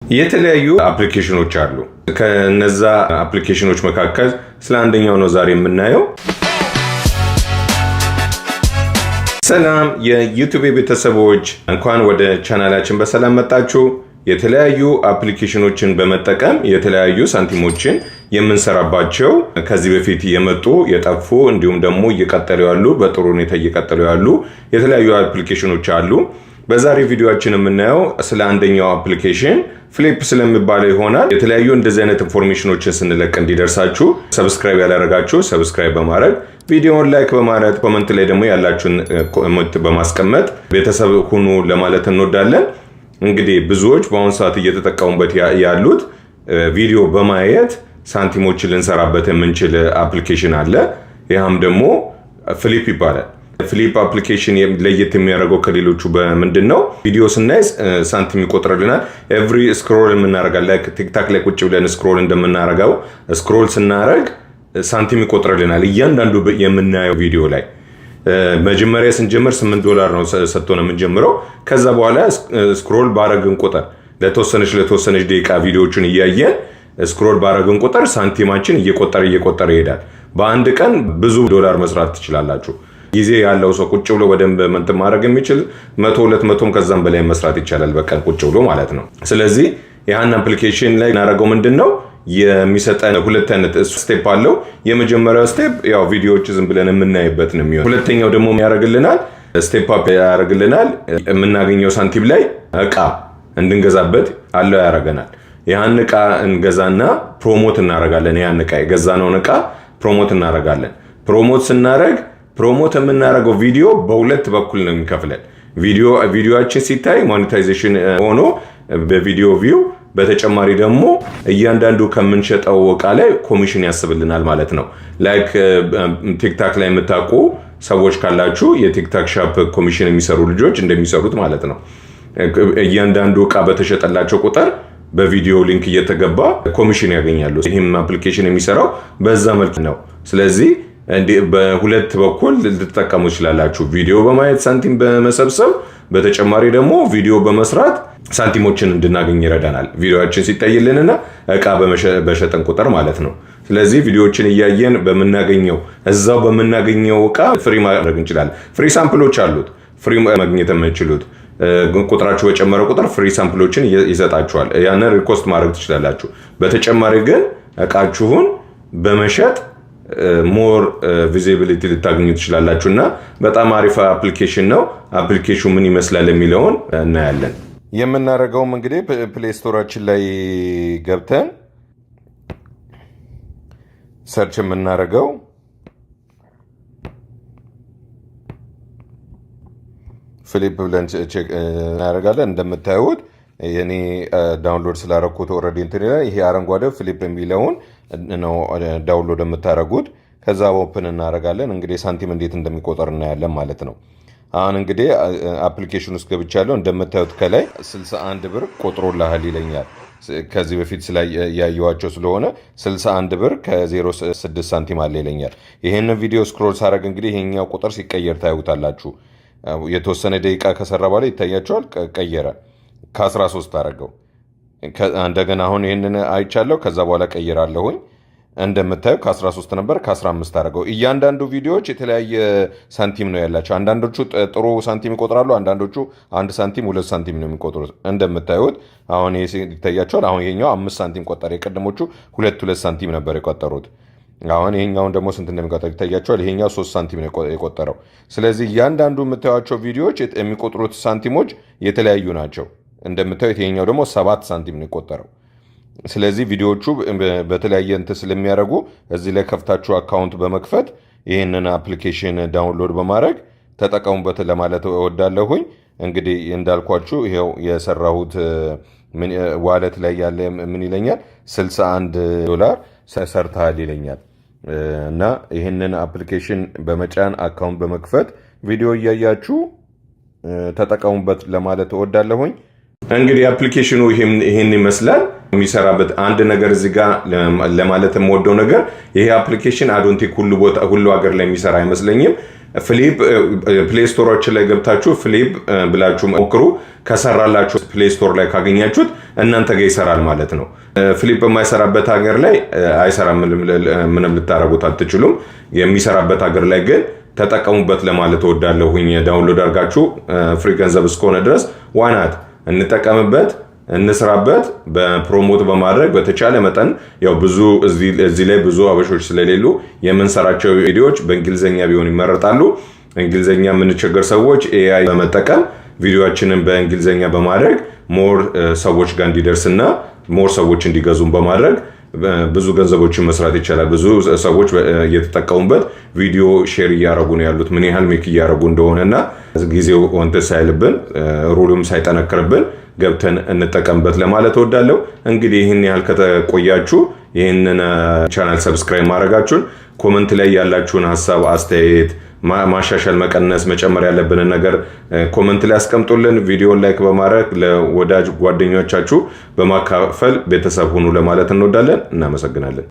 የተለያዩ አፕሊኬሽኖች አሉ። ከነዛ አፕሊኬሽኖች መካከል ስለ አንደኛው ነው ዛሬ የምናየው። ሰላም የዩቲዩብ ቤተሰቦች፣ እንኳን ወደ ቻናላችን በሰላም መጣችሁ። የተለያዩ አፕሊኬሽኖችን በመጠቀም የተለያዩ ሳንቲሞችን የምንሰራባቸው ከዚህ በፊት የመጡ የጠፉ እንዲሁም ደግሞ እየቀጠሉ ያሉ በጥሩ ሁኔታ እየቀጠሉ ያሉ የተለያዩ አፕሊኬሽኖች አሉ። በዛሬ ቪዲዮአችን የምናየው ስለ አንደኛው አፕሊኬሽን ፍሊፕ ስለሚባለው ይሆናል። የተለያዩ እንደዚህ አይነት ኢንፎርሜሽኖችን ስንለቅ እንዲደርሳችሁ ሰብስክራይብ ያላደረጋችሁ ሰብስክራይብ በማድረግ ቪዲዮውን ላይክ በማድረግ ኮሜንት ላይ ደግሞ ያላችሁን ኮሜንት በማስቀመጥ ቤተሰብ ሁኑ ለማለት እንወዳለን። እንግዲህ ብዙዎች በአሁኑ ሰዓት እየተጠቀሙበት ያሉት ቪዲዮ በማየት ሳንቲሞችን ልንሰራበት የምንችል አፕሊኬሽን አለ። ያም ደግሞ ፍሊፕ ይባላል። ፍሊፕ አፕሊኬሽን ለየት የሚያደርገው ከሌሎቹ በምንድነው? ቪዲዮ ስናይ ሳንቲም ይቆጥርልናል። ኤቭሪ ስክሮል የምናደርጋለን ላይክ ቲክታክ ላይ ቁጭ ብለን ስክሮል እንደምናደርገው ስክሮል ስናደርግ ሳንቲም ይቆጥርልናል። እያንዳንዱ የምናየው ቪዲዮ ላይ መጀመሪያ ስንጀምር $8 ነው ሰጥቶ ነው የምንጀምረው። ከዛ በኋላ ስክሮል ባረግን ቁጥር ለተወሰነች ደቂቃ ቪዲዮዎችን እያየን ስክሮል ባረግን ቁጥር ሳንቲማችን እየቆጠረ ይሄዳል። በአንድ ቀን ብዙ ዶላር መስራት ትችላላችሁ። ጊዜ ያለው ሰው ቁጭ ብሎ በደንብ መንት ማድረግ የሚችል 100 200 ከዛም በላይ መስራት ይቻላል በቀን ቁጭ ብሎ ማለት ነው። ስለዚህ ያን አፕሊኬሽን ላይ እናደርገው ምንድነው የሚሰጠን ሁለት አይነት ስቴፕ አለው። የመጀመሪያው ስቴፕ ያው ቪዲዮዎች ዝም ብለን የምናይበት ነው የሚሆነው። ሁለተኛው ደግሞ ያደርግልናል ስቴፕ አፕ ያደርግልናል። የምናገኘው ሳንቲም ላይ እቃ እንድንገዛበት አለው ያደርገናል። ያን እቃ እንገዛና ፕሮሞት እናደርጋለን። ያን እቃ የገዛነውን እቃ ፕሮሞት እናደርጋለን። ፕሮሞት ስናደርግ ፕሮሞት የምናደርገው ቪዲዮ በሁለት በኩል ነው የሚከፍለን። ቪዲዮአችን ሲታይ ሞኔታይዜሽን ሆኖ በቪዲዮ ቪው፣ በተጨማሪ ደግሞ እያንዳንዱ ከምንሸጠው እቃ ላይ ኮሚሽን ያስብልናል ማለት ነው። ላይክ ቲክታክ ላይ የምታውቁ ሰዎች ካላችሁ የቲክታክ ሻፕ ኮሚሽን የሚሰሩ ልጆች እንደሚሰሩት ማለት ነው። እያንዳንዱ እቃ በተሸጠላቸው ቁጥር በቪዲዮ ሊንክ እየተገባ ኮሚሽን ያገኛሉ። ይህም አፕሊኬሽን የሚሰራው በዛ መልክ ነው። ስለዚህ በሁለት በኩል ልትጠቀሙ ይችላላችሁ። ቪዲዮ በማየት ሳንቲም በመሰብሰብ በተጨማሪ ደግሞ ቪዲዮ በመስራት ሳንቲሞችን እንድናገኝ ይረዳናል። ቪዲዮአችን ሲታይልንና እቃ በሸጠን ቁጥር ማለት ነው። ስለዚህ ቪዲዮዎችን እያየን እዛው በምናገኘው እቃ ፍሪ ማድረግ እንችላለን። ፍሪ ሳምፕሎች አሉት። ፍሪ ማግኘት የምትችሉት ቁጥራችሁ በጨመረ ቁጥር ፍሪ ሳምፕሎችን ይሰጣችኋል። ያንን ሪኮስት ማድረግ ትችላላችሁ። በተጨማሪ ግን እቃችሁን በመሸጥ ሞር ቪዚቢሊቲ ልታገኙ ትችላላችሁ እና በጣም አሪፍ አፕሊኬሽን ነው። አፕሊኬሽኑ ምን ይመስላል የሚለውን እናያለን። የምናደርገውም እንግዲህ ፕሌይ ስቶራችን ላይ ገብተን ሰርች የምናደርገው ፍሊፕ ብለን ቼክ እናደርጋለን። እንደምታዩት የኔ ዳውንሎድ ስላደረኩት ኦልሬዲ እንትን ይላል። ይሄ አረንጓዴው ፍሊፕ የሚለውን ነው ዳውንሎድ የምታደርጉት። ከዛ ኦፕን እናደርጋለን። እንግዲህ ሳንቲም እንዴት እንደሚቆጠር እናያለን ማለት ነው። አሁን እንግዲህ አፕሊኬሽን ውስጥ ገብቻለሁ። እንደምታዩት ከላይ 61 ብር ቆጥሮልሃል ይለኛል። ከዚህ በፊት ያየዋቸው ስለሆነ 61 ብር ከ06 ሳንቲም አለ ይለኛል። ይሄንን ቪዲዮ ስክሮል ሳደርግ እንግዲህ ይሄኛው ቁጥር ሲቀየር ታዩታላችሁ። የተወሰነ ደቂቃ ከሰራ በኋላ ይታያቸዋል። ቀየረ። ከ13 አደረገው። እንደገና አሁን ይህንን አይቻለሁ። ከዛ በኋላ ቀይራለሁኝ። እንደምታዩ ከ13 ነበር ከ15 አደረገው። እያንዳንዱ ቪዲዮዎች የተለያየ ሳንቲም ነው ያላቸው። አንዳንዶቹ ጥሩ ሳንቲም ይቆጥራሉ፣ አንዳንዶቹ 1 ሳንቲም 2 ሳንቲም ነው የሚቆጥሩት። እንደምታዩት አሁን ይሄ ይታያቸዋል። አሁን ይሄኛው 5 ሳንቲም ቆጠረ። የቀደሞቹ 2 ሳንቲም ነበር የቆጠሩት። አሁን ይሄኛውን ደግሞ ስንት እንደሚቆጠር ይታያቸዋል። ይሄኛው 3 ሳንቲም ነው የቆጠረው። ስለዚህ እያንዳንዱ የምታዩቸው ቪዲዮዎች የሚቆጥሩት ሳንቲሞች የተለያዩ ናቸው። እንደምታዩት ይሄኛው ደግሞ 7 ሳንቲም ነው የቆጠረው። ስለዚህ ቪዲዮዎቹ በተለያየ እንትን ስለሚያደርጉ እዚህ ላይ ከፍታችሁ አካውንት በመክፈት ይህንን አፕሊኬሽን ዳውንሎድ በማድረግ ተጠቀሙበት ለማለት እወዳለሁኝ። እንግዲህ እንዳልኳችሁ ይሄው የሰራሁት ዋሌት ላይ ያለ ምን ይለኛል $61 ሰርተሃል ይለኛል። እና ይህንን አፕሊኬሽን በመጫን አካውንት በመክፈት ቪዲዮ እያያችሁ ተጠቀሙበት ለማለት እወዳለሁኝ። እንግዲህ አፕሊኬሽኑ ይሄን ይመስላል የሚሰራበት። አንድ ነገር እዚህ ጋር ለማለት የምወደው ነገር ይሄ አፕሊኬሽን አዶንቴክ ሁሉ ሀገር ላይ የሚሰራ አይመስለኝም። ፍሊፕ ፕሌይ ስቶሮች ላይ ገብታችሁ ፍሊፕ ብላችሁ ሞክሩ። ከሰራላችሁ ፕሌይ ስቶር ላይ ካገኛችሁት እናንተ ጋር ይሰራል ማለት ነው። ፍሊፕ የማይሰራበት ሀገር ላይ አይሰራም፣ ምንም ልታረጉት አትችሉም። የሚሰራበት ሀገር ላይ ግን ተጠቀሙበት ለማለት እወዳለሁኝ። ዳውንሎድ አድርጋችሁ ፍሪ ገንዘብ እስከሆነ ድረስ ዋናት እንጠቀምበት፣ እንስራበት። በፕሮሞት በማድረግ በተቻለ መጠን ያው ብዙ እዚህ ላይ ብዙ አበሾች ስለሌሉ የምንሰራቸው ቪዲዮዎች በእንግሊዘኛ ቢሆን ይመረጣሉ። እንግሊዘኛ የምንቸገር ሰዎች ኤአይ በመጠቀም ቪዲዮአችንን በእንግሊዘኛ በማድረግ ሞር ሰዎች ጋር እንዲደርስና ሞር ሰዎች እንዲገዙን በማድረግ ብዙ ገንዘቦችን መስራት ይቻላል። ብዙ ሰዎች እየተጠቀሙበት ቪዲዮ ሼር እያደረጉ ነው ያሉት ምን ያህል ሜክ እያደረጉ እንደሆነና ጊዜው እንትን ሳይልብን ሩልም ሳይጠነክርብን ገብተን እንጠቀምበት ለማለት እወዳለሁ። እንግዲህ ይህን ያህል ከተቆያችሁ ይህንን ቻናል ሰብስክራይብ ማድረጋችሁን፣ ኮመንት ላይ ያላችሁን ሀሳብ አስተያየት፣ ማሻሻል፣ መቀነስ፣ መጨመር ያለብንን ነገር ኮመንት ላይ አስቀምጡልን። ቪዲዮን ላይክ በማድረግ ለወዳጅ ጓደኞቻችሁ በማካፈል ቤተሰብ ሁኑ ለማለት እንወዳለን። እናመሰግናለን።